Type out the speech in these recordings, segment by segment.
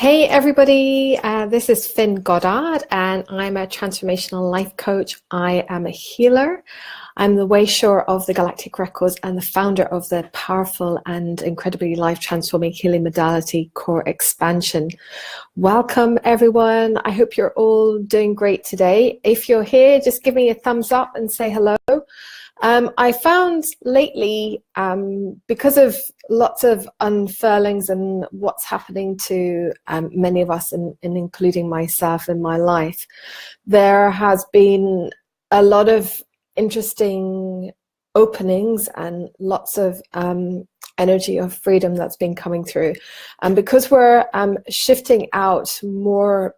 Hey everybody, this is Goddard and I'm a transformational life coach. I am a healer. I'm the Wayshower of the Galactic Records and the founder of the powerful and incredibly life-transforming healing modality, Core Expansion. Welcome everyone. I hope you're all doing great today. If you're here, just give me a thumbs up and say hello. I found lately, because of lots of unfurlings and what's happening to many of us, and including myself in my life, there has been a lot of interesting openings and lots of energy of freedom that's been coming through. And because we're shifting out more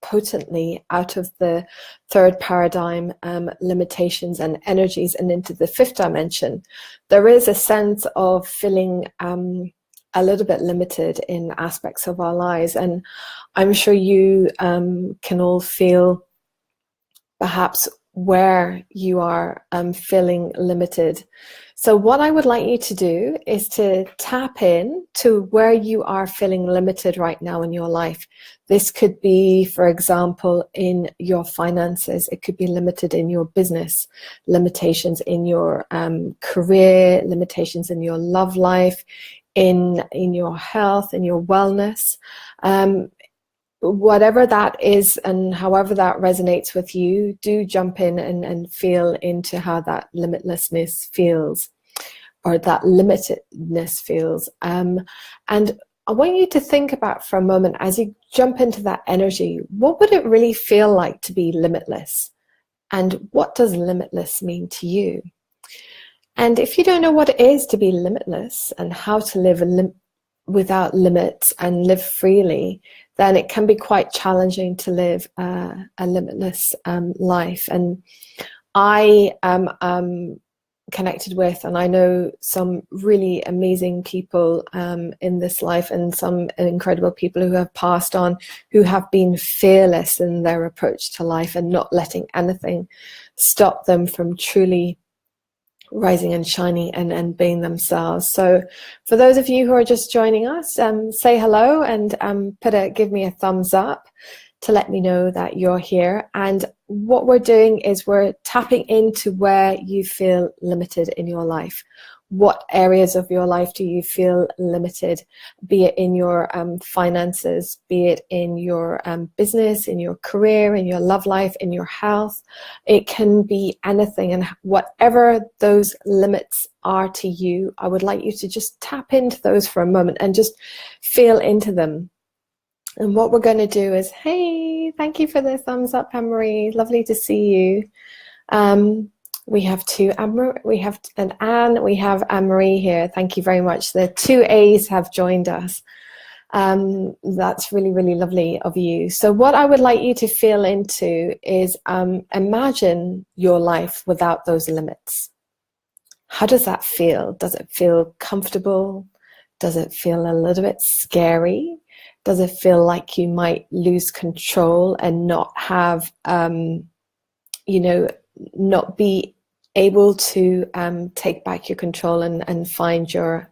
potently out of the third paradigm, limitations and energies, and into the fifth dimension, there is a sense of feeling a little bit limited in aspects of our lives. And I'm sure you can all feel perhaps where you are feeling limited. So what I would like you to do is to tap in to where you are feeling limited right now in your life. This could be, for example, in your finances. It could be limited in your business, limitations in your career, limitations in your love life, in your health, in your wellness. Whatever that is and however that resonates with you, do jump in and feel into how that limitlessness feels, or that limitedness feels. And I want you to think about for a moment, as you jump into that energy, what would it really feel like to be limitless? And what does limitless mean to you? And if you don't know what it is to be limitless and how to live without limits and live freely, then it can be quite challenging to live a limitless life. And I am connected with, and I know some really amazing people in this life, and some incredible people who have passed on, who have been fearless in their approach to life and not letting anything stop them from truly rising and shining and being themselves. So for those of you who are just joining us, say hello and give me a thumbs up to let me know that you're here. And what we're doing is we're tapping into where you feel limited in your life. What areas of your life do you feel limited, be it in your finances, be it in your business, in your career, in your love life, in your health? It can be anything, and whatever those limits are to you, I would like you to just tap into those for a moment and just feel into them. And what we're going to do is, hey, thank you for the thumbs up, Anne-Marie. Lovely to see you. We have we have an Anne, we have Anne-Marie here. Thank you very much. The two A's have joined us. That's really, really lovely of you. So what I would like you to feel into is imagine your life without those limits. How does that feel? Does it feel comfortable? Does it feel a little bit scary? Does it feel like you might lose control and not have, not be able to take back your control and find your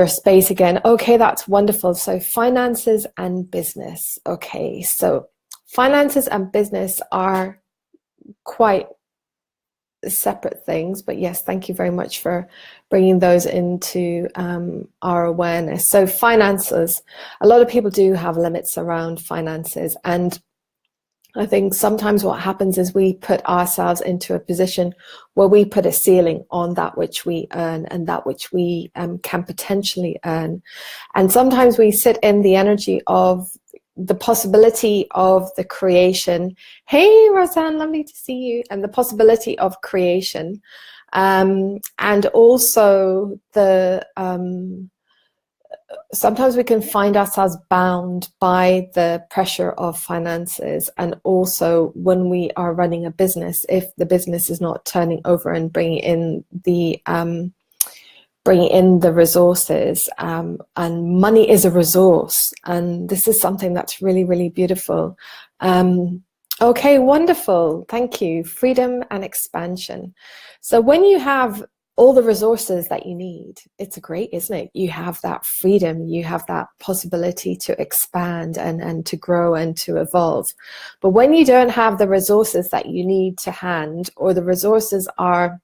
space again? Okay, that's wonderful. So finances and business. Okay, so finances and business are quite separate things, but yes, thank you very much for bringing those into our awareness. So finances, a lot of people do have limits around finances, and I think sometimes what happens is we put ourselves into a position where we put a ceiling on that which we earn and that which we can potentially earn. And sometimes we sit in the energy of the possibility of the creation. Hey, Roseanne, lovely to see you. And the possibility of creation. And also the... sometimes we can find ourselves bound by the pressure of finances, and also when we are running a business, if the business is not turning over and bringing in the resources, and money is a resource, and this is something that's really, really beautiful. Okay, wonderful, thank you. Freedom and expansion. So when you have all the resources that you need. It's great, isn't it? You have that freedom, you have that possibility to expand and to grow and to evolve. But when you don't have the resources that you need to hand, or the resources are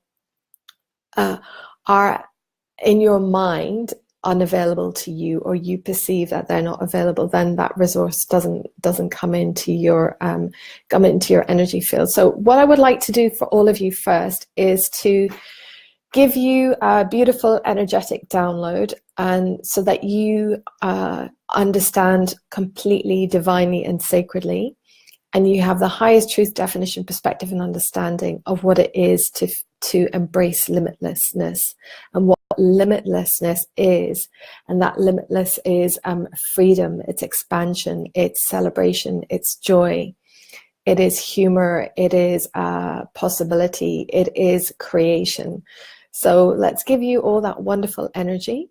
in your mind unavailable to you, or you perceive that they're not available, then that resource doesn't come into your energy field. So what I would like to do for all of you first is to give you a beautiful energetic download, and so that you understand completely, divinely and sacredly, and you have the highest truth, definition, perspective and understanding of what it is to embrace limitlessness, and what limitlessness is. And that limitless is freedom, it's expansion, it's celebration, it's joy, it is humor, it is possibility, it is creation. So let's give you all that wonderful energy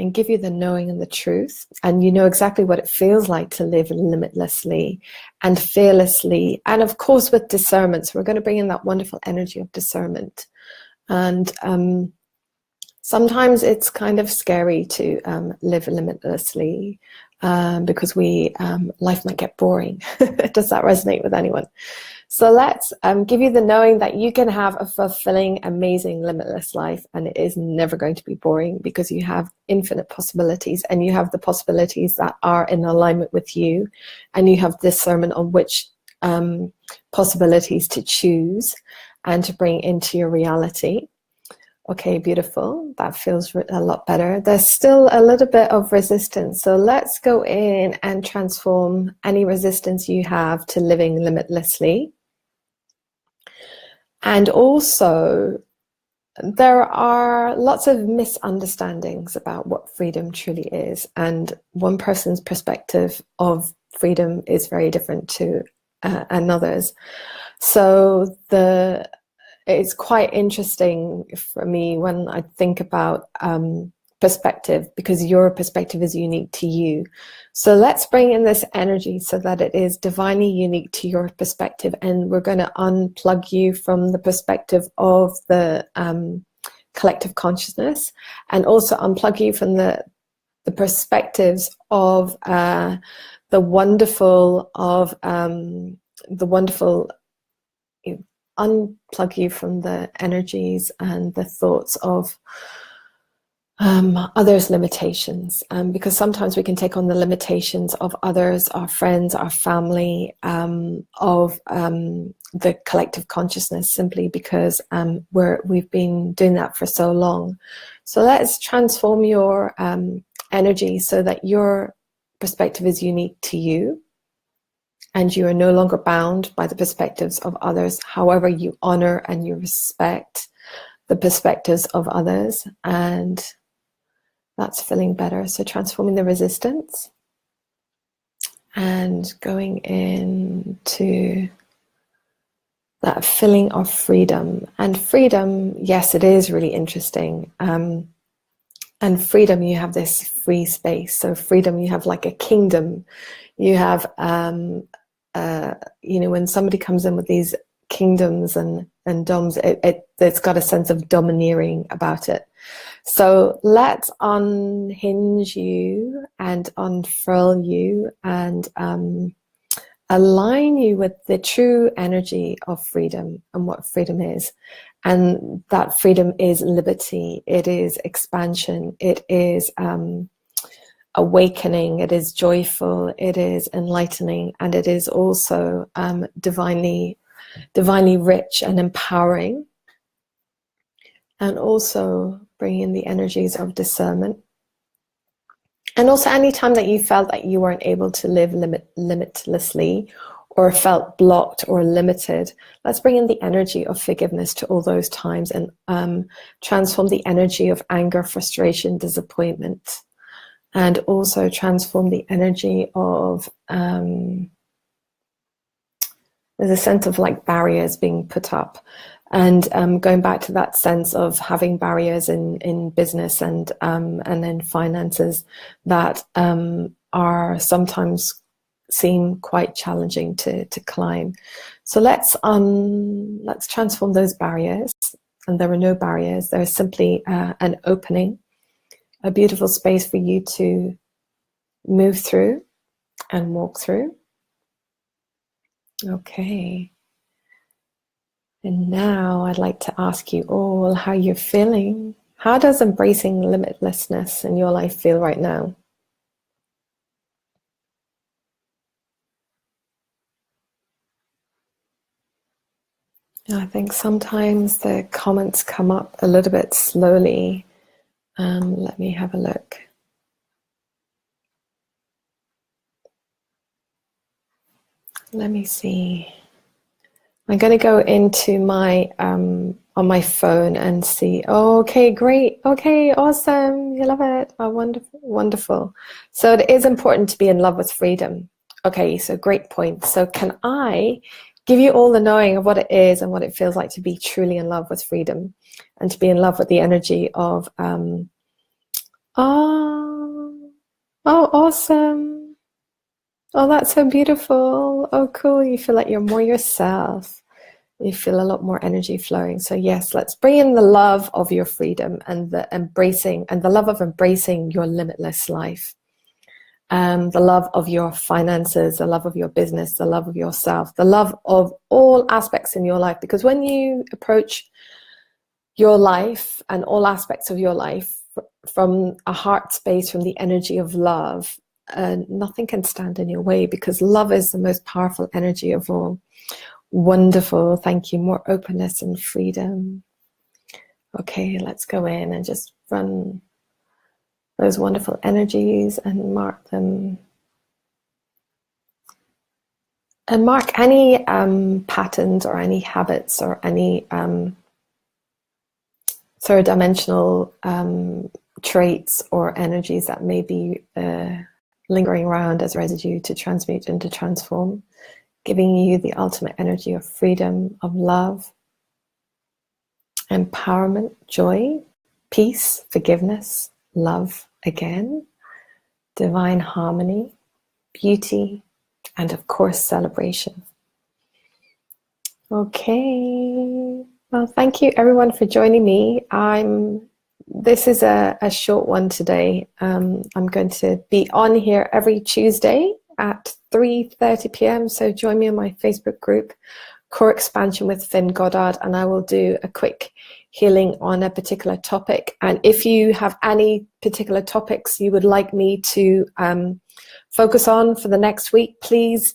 and give you the knowing and the truth, and you know exactly what it feels like to live limitlessly and fearlessly, and of course with discernment. So we're going to bring in that wonderful energy of discernment. And sometimes it's kind of scary to live limitlessly, because life might get boring. Does that resonate with anyone? So let's give you the knowing that you can have a fulfilling, amazing, limitless life, and it is never going to be boring, because you have infinite possibilities, and you have the possibilities that are in alignment with you, and you have discernment on which possibilities to choose and to bring into your reality. Okay, beautiful. That feels a lot better. There's still a little bit of resistance. So let's go in and transform any resistance you have to living limitlessly. And also, there are lots of misunderstandings about what freedom truly is. And one person's perspective of freedom is very different to another's. So it's quite interesting for me when I think about perspective, because your perspective is unique to you. So let's bring in this energy so that it is divinely unique to your perspective, and we're going to unplug you from the perspective of the collective consciousness, and also unplug you from the perspectives of the wonderful, unplug you from the energies and the thoughts of others' limitations, because sometimes we can take on the limitations of others, our friends, our family, of the collective consciousness, simply because we've been doing that for so long. So let's transform your energy so that your perspective is unique to you, and you are no longer bound by the perspectives of others. However, you honor and you respect the perspectives of others, and that's feeling better. So transforming the resistance and going into that feeling of freedom. And freedom, yes, it is really interesting. And freedom, you have this free space. So freedom, you have like a kingdom. You have, when somebody comes in with these kingdoms and doms, it's got a sense of domineering about it. So let's unhinge you and unfurl you and align you with the true energy of freedom and what freedom is. And that freedom is liberty, it is expansion, it is awakening, it is joyful, it is enlightening, and it is also divinely rich and empowering. And also bringing in the energies of discernment. And also any time that you felt that you weren't able to live limitlessly, or felt blocked or limited, let's bring in the energy of forgiveness to all those times, and transform the energy of anger, frustration, disappointment, and also transform the energy of there's a sense of like barriers being put up. And going back to that sense of having barriers in business and in finances that are sometimes seem quite challenging to climb. So let's transform those barriers and there are no barriers. There is simply an opening, a beautiful space for you to move through and walk through. Okay. And now I'd like to ask you all how you're feeling. How does embracing limitlessness in your life feel right now? I think sometimes the comments come up a little bit slowly. Let me have a look. Let me see. I'm going to go into my on my phone and see. Oh, okay, great. Okay, awesome. You love it. Oh, wonderful, wonderful. So it is important to be in love with freedom. Okay, so great point. So can I give you all the knowing of what it is and what it feels like to be truly in love with freedom and to be in love with the energy of oh, awesome. Oh, that's so beautiful. Oh, cool. You feel like you're more yourself. You feel a lot more energy flowing. So yes, let's bring in the love of your freedom and the embracing and the love of embracing your limitless life. The love of your finances, the love of your business, the love of yourself, the love of all aspects in your life. Because when you approach your life and all aspects of your life from a heart space, from the energy of love, nothing can stand in your way, because love is the most powerful energy of all. Wonderful. Thank you. More openness and freedom. Okay, let's go in and just run those wonderful energies and mark them. And mark any patterns or any habits or any third dimensional traits or energies that may be lingering around as residue to transmute and to transform, giving you the ultimate energy of freedom, of love, empowerment, joy, peace, forgiveness, love again, divine harmony, beauty, and of course, celebration. Okay. Well, thank you everyone for joining me. This is a short one today. I'm going to be on here every Tuesday at 3:30 p.m. So join me on my Facebook group, Core Expansion with Finn Goddard, and I will do a quick healing on a particular topic. And if you have any particular topics you would like me to focus on for the next week, please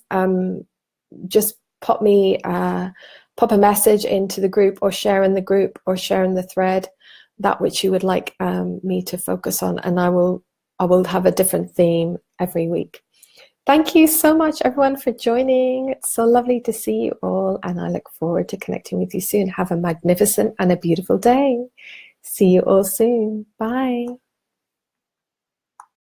just pop a message into the group, or share in the group, or share in the thread that which you would like me to focus on, and I will have a different theme every week. Thank you so much, everyone, for joining. It's so lovely to see you all, and I look forward to connecting with you soon. Have a magnificent and a beautiful day. See you all soon. Bye.